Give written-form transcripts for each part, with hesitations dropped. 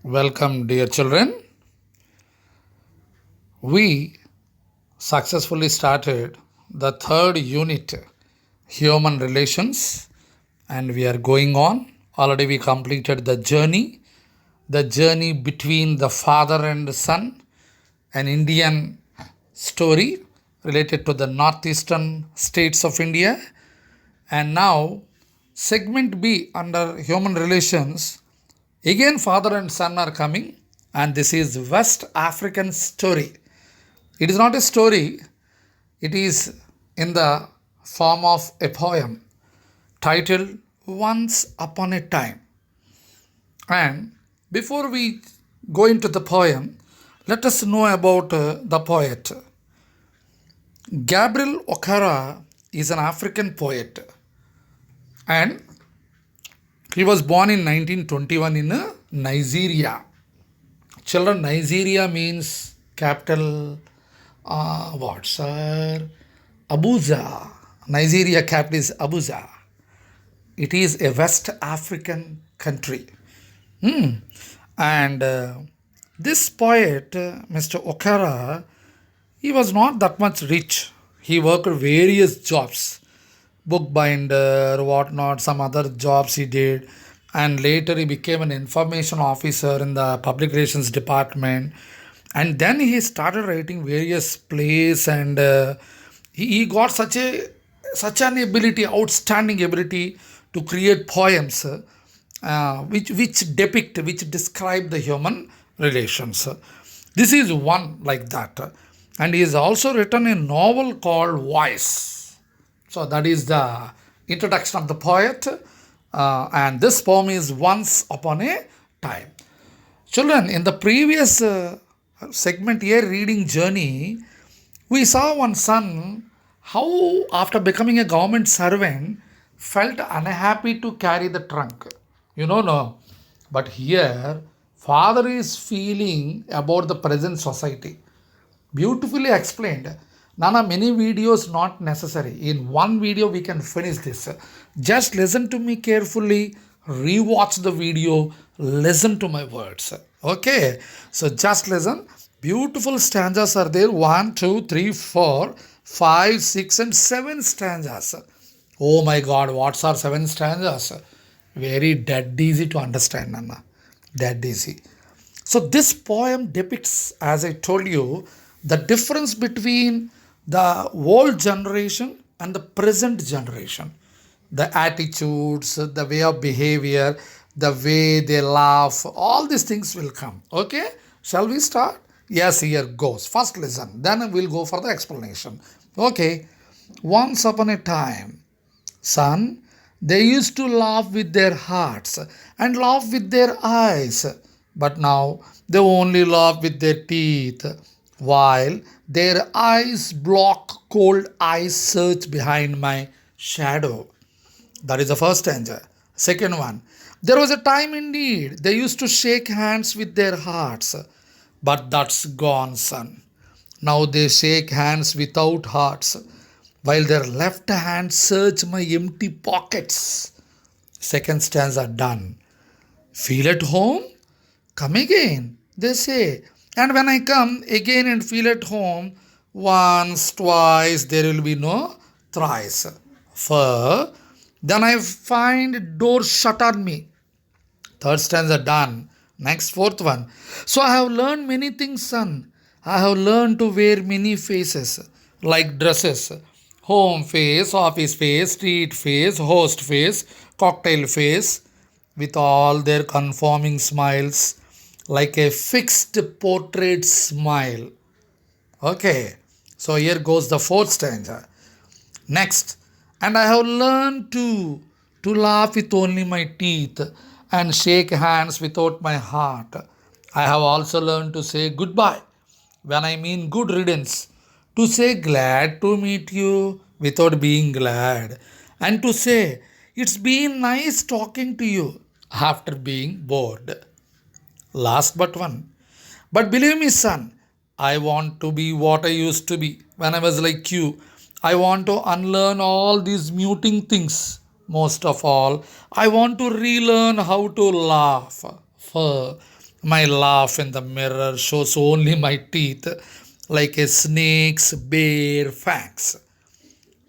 Welcome, dear children. We successfully started the third unit, Human Relations, and we are going on. Already, we completed the journey between the father and the son, an Indian story related to the northeastern states of India. And now, segment B under Human Relations. Again, father and son are coming, and this is West African story. It is not a story, it is in the form of a poem titled Once Upon a Time. And before we go into the poem, let us know about the poet. Gabriel Okara is an African poet, and he was born in 1921 in Nigeria. Children, Nigeria means capital. What, sir? Abuja. Nigeria capital is Abuja. It is a West African country. And this poet, Mr. Okara, he was not that much rich. He worked various jobs, bookbinder, whatnot, some other jobs he did. And later he became an information officer in the public relations department. And then he started writing various plays, and he got such an ability, outstanding ability to create poems which describe the human relations. This is one like that, and he has also written a novel called Voice. So that is the introduction of the poet, and this poem is Once Upon a Time. Children, in the previous segment here, reading journey, we saw one son how, after becoming a government servant, felt unhappy to carry the trunk. No. But here, father is feeling about the present society. Beautifully explained. Nana, many videos not necessary. In one video, we can finish this. Just listen to me carefully, rewatch the video, listen to my words. Okay, so just listen. Beautiful stanzas are there. 1, 2, 3, 4, 5, 6, and 7 stanzas. Oh my God, what are 7 stanzas? Very dead easy to understand, Nana. Dead easy. So this poem depicts, as I told you, the difference between the old generation and the present generation. The attitudes, the way of behavior, the way they laugh, all these things will come. Okay? Shall we start? Yes, here goes. First listen, then we'll go for the explanation. Okay. Once upon a time, son, they used to laugh with their hearts and laugh with their eyes, but now they only laugh with their teeth, while their eyes block cold eyes search behind my shadow. That is the first stanza. Second one. There was a time indeed they used to shake hands with their hearts, but that's gone, son. Now they shake hands without hearts, while their left hand search my empty pockets. Second stanza done. Feel at home? Come again, they say. And when I come again and feel at home, once, twice, there will be no thrice. For then I find door shut on me. Third stanza done. Next, fourth one. So I have learned many things, son. I have learned to wear many faces, like dresses. Home face, office face, street face, host face, cocktail face, with all their conforming smiles, like a fixed portrait smile. Okay, so here goes the fourth stanza. Next, and I have learned to laugh with only my teeth and shake hands without my heart. I have also learned to say goodbye when I mean good riddance, to say glad to meet you without being glad, and to say it's been nice talking to you after being bored. Last but one. But believe me, son, I want to be what I used to be when I was like you. I want to unlearn all these muting things. Most of all, I want to relearn how to laugh. For My laugh in the mirror shows only my teeth like a snake's bare fangs.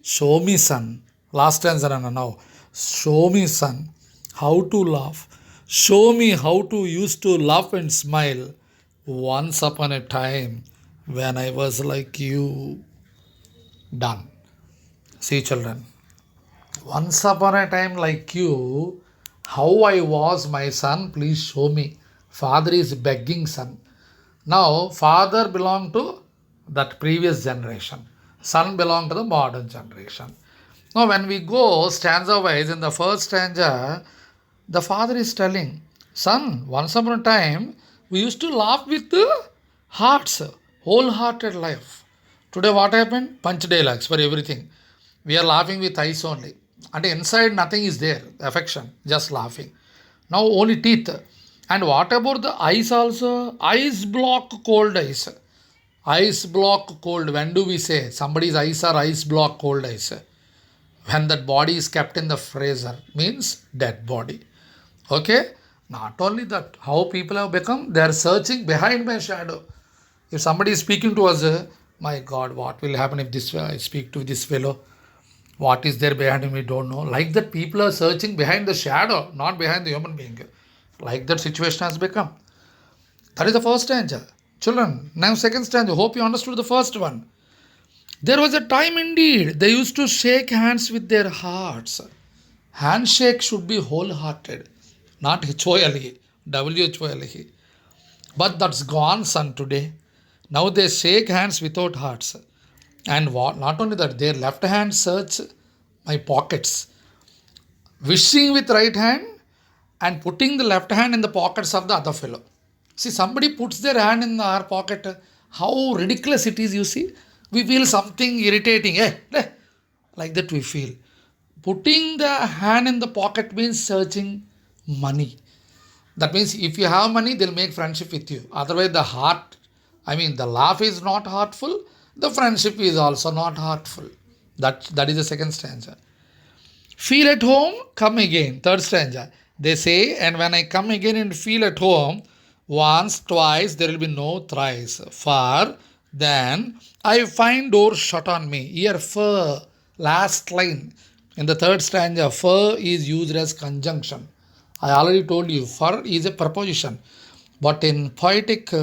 Show me, son. Last answer, Anna, now. Show me, son, how to laugh. Show me how to used to laugh and smile. Once upon a time, when I was like you. Done. See, children. Once upon a time, like you, how I was, my son, please show me. Father is begging, son. Now, father belonged to that previous generation. Son belonged to the modern generation. Now, when we go stanza wise, in the first stanza, the father is telling, son, once upon a time, we used to laugh with hearts, wholehearted life. Today, what happened? Punch dialogues for everything. We are laughing with eyes only. And inside, nothing is there, affection, just laughing. Now, only teeth. And what about the eyes also? Eyes block cold eyes. Eyes block cold. When do we say somebody's eyes are ice block cold eyes? When that body is kept in the freezer, means dead body. Okay? Not only that, how people have become, they are searching behind my shadow. If somebody is speaking to us, my God, what will happen if this I speak to this fellow? What is there behind him? We don't know. Like that, people are searching behind the shadow, not behind the human being. Like that situation has become. That is the first stanza. Children, now second stanza. Hope you understood the first one. There was a time indeed they used to shake hands with their hearts. Handshake should be wholehearted, not H-O-L-E, W-H-O-L-E. But that's gone, son, today. Now they shake hands without hearts. And what? Not only that, their left hand search my pockets, wishing with right hand and putting the left hand in the pockets of the other fellow. See, somebody puts their hand in our pocket. How ridiculous it is, you see. We feel something irritating. Like that we feel. Putting the hand in the pocket means searching money. That means if you have money, they'll make friendship with you. Otherwise, the laugh is not heartful. The friendship is also not heartful. That is the second stanza. Feel at home, come again. Third stanza. They say, and when I come again and feel at home, once, twice, there will be no thrice. For then I find doors shut on me. Here, fur, last line. In the third stanza, fur is used as conjunction. I already told you, fur is a preposition. But in poetic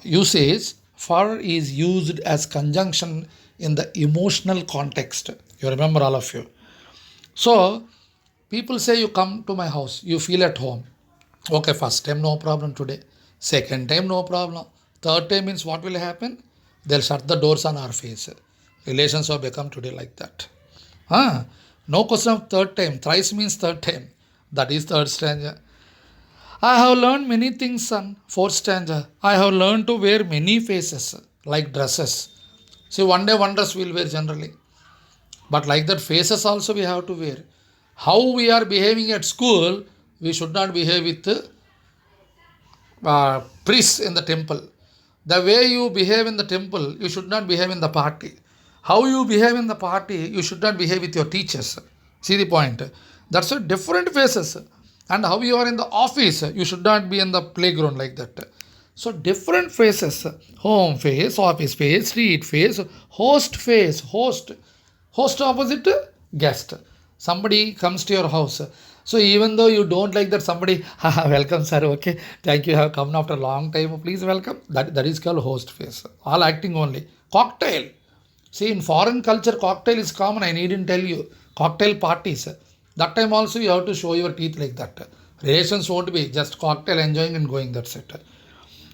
usage, fur is used as conjunction in the emotional context. You remember, all of you. So, people say you come to my house, you feel at home. Okay, first time no problem today. Second time no problem. Third time means what will happen? They'll shut the doors on our face. Relations have become today like that. No question of third time. Thrice means third time. That is third stanza. I have learned many things, son. Fourth stanza. I have learned to wear many faces, like dresses. See, one day one dress we'll wear generally. But like that, faces also we have to wear. How we are behaving at school, we should not behave with priests in the temple. The way you behave in the temple, you should not behave in the party. How you behave in the party, you should not behave with your teachers. See the point? That's a different faces. And how you are in the office, you should not be in the playground like that. So different faces, home face, office face, street face, host face, host opposite guest. Somebody comes to your house. So even though you don't like that, somebody, welcome sir, okay, thank you, have come after a long time, please welcome. That is called host face. All acting only. Cocktail. See, in foreign culture, cocktail is common. I needn't tell you. Cocktail parties. That time also you have to show your teeth like that. Relations won't be just cocktail enjoying and going. That's it.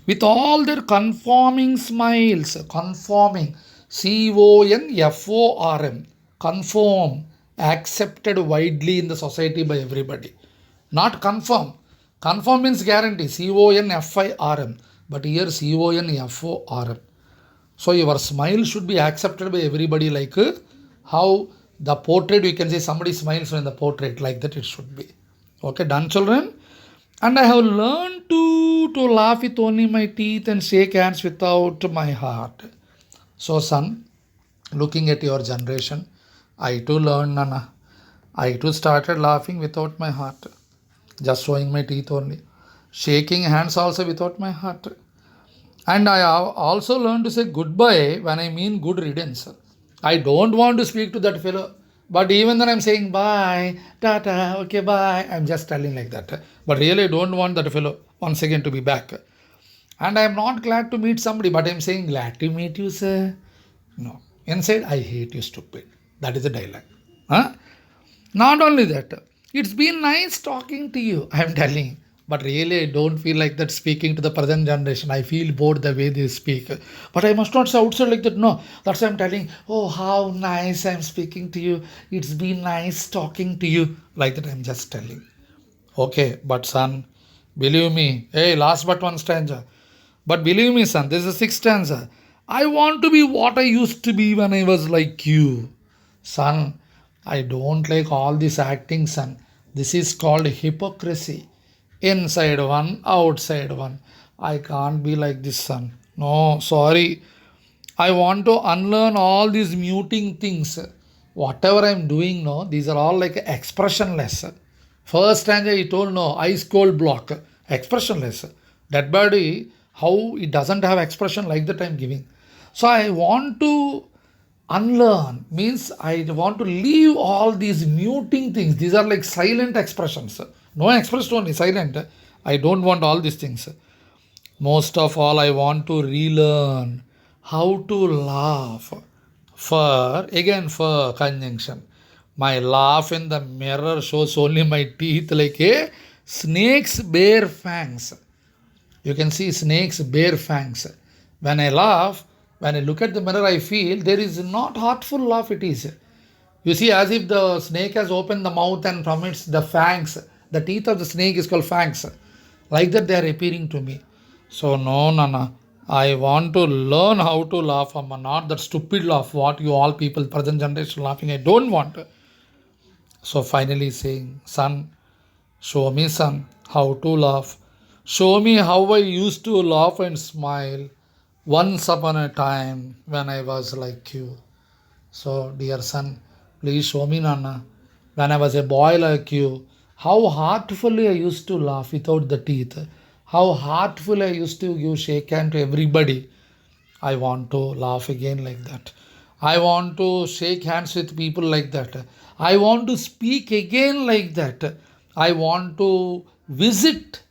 With all their conforming smiles, conforming, CONFORM, conform, accepted widely in the society by everybody. Not confirm. Confirm means guarantee, CONFIRM, but here CONFORM. So your smile should be accepted by everybody, like how the portrait, you can say somebody smiles in the portrait, like that it should be. Okay, done, children? And I have learned to laugh with only my teeth and shake hands without my heart. So, son, looking at your generation, I too learned, I too started laughing without my heart, just showing my teeth only. shaking hands also without my heart. And I have also learned to say goodbye when I mean good riddance. I don't want to speak to that fellow. But even then I'm saying bye, tata, okay, bye. I'm just telling like that. But really I don't want that fellow once again to be back. And I'm not glad to meet somebody, but I'm saying glad to meet you, sir. No. Inside, I hate you, stupid. That is the dialogue. Huh? Not only that, it's been nice talking to you, I'm telling. But really, I don't feel like that speaking to the present generation. I feel bored the way they speak. But I must not say outside like that. No, that's why I'm telling. Oh, how nice I'm speaking to you. It's been nice talking to you. Like that, I'm just telling. Okay, but son, believe me. Hey, last but one stanza. But believe me, son, this is the sixth stanza. I want to be what I used to be when I was like you. Son, I don't like all this acting, son. This is called hypocrisy. Inside one, outside one. I can't be like this, son. No, sorry. I want to unlearn all these muting things. Whatever I'm doing now, these are all like expressionless. First stanza he told no, ice cold block, expressionless. That body, how it doesn't have expression like that I'm giving. So I want to unlearn, means I want to leave all these muting things. These are like silent expressions. No expressed only, silent. I don't want all these things. Most of all, I want to relearn how to laugh. For conjunction. My laugh in the mirror shows only my teeth like a snake's bare fangs. You can see snakes bare fangs. When I laugh, when I look at the mirror, I feel there is not heartful laugh it is. You see, as if the snake has opened the mouth and from its the fangs, the teeth of the snake is called fangs. Like that, they are appearing to me. So, no, Nana. I want to learn how to laugh, Amma, not that stupid laugh, what you all people, present generation laughing. I don't want. So, finally saying, son, show me, son, how to laugh. Show me how I used to laugh and smile once upon a time when I was like you. So, dear son, please show me, Nana, when I was a boy like you, how heartfully I used to laugh without the teeth, how heartfully I used to give shake hand to everybody. I want to laugh again like that. I want to shake hands with people like that. I want to speak again like that. I want to visit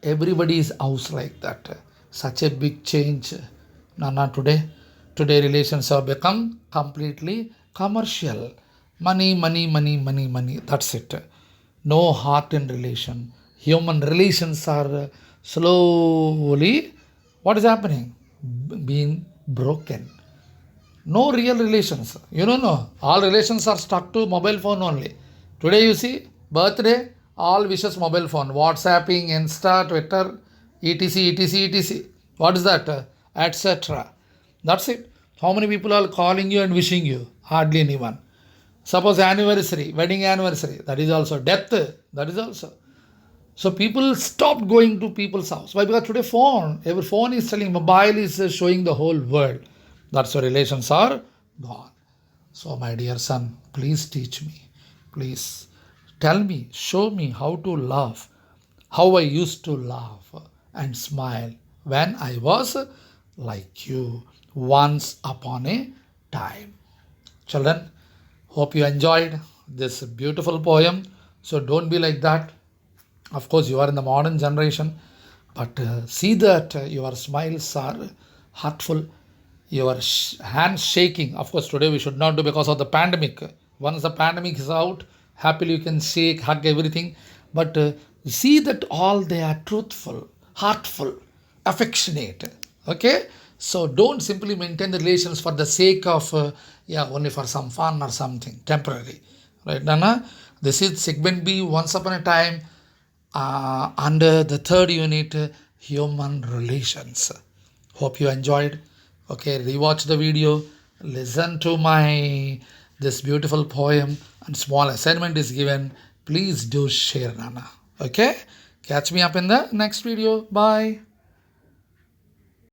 everybody's house like that. Such a big change. Nana, today relations have become completely commercial. Money, money, money, money, money. That's it. No heart in relation. Human relations are slowly, what is happening? Being broken. No real relations. You don't know. All relations are stuck to mobile phone only. Today you see, birthday, all wishes mobile phone. WhatsApping, Insta, Twitter, etc, etc, etc. What is that? Etc. That's it. How many people are calling you and wishing you? Hardly anyone. Suppose anniversary, wedding anniversary, that is also death, that is also. So people stopped going to people's house. Why? Because today every phone is telling, mobile is showing the whole world. That's why relations are gone. So my dear son, please teach me. Please tell me, show me how to laugh, how I used to laugh and smile when I was like you once upon a time. Children, hope you enjoyed this beautiful poem. So don't be like that. Of course, you are in the modern generation, but see that your smiles are heartful, your hands shaking. Of course, today we should not do because of the pandemic. Once the pandemic is out, happily you can shake, hug everything. But see that all they are truthful, heartful, affectionate. Okay? So don't simply maintain the relations for the sake of, only for some fun or something temporary. Right, Nana? This is segment B, once upon a time, under the third unit, human relations. Hope you enjoyed. Okay, rewatch the video, listen to my this beautiful poem, and small assignment is given. Please do share, Nana. Okay, catch me up in the next video. Bye.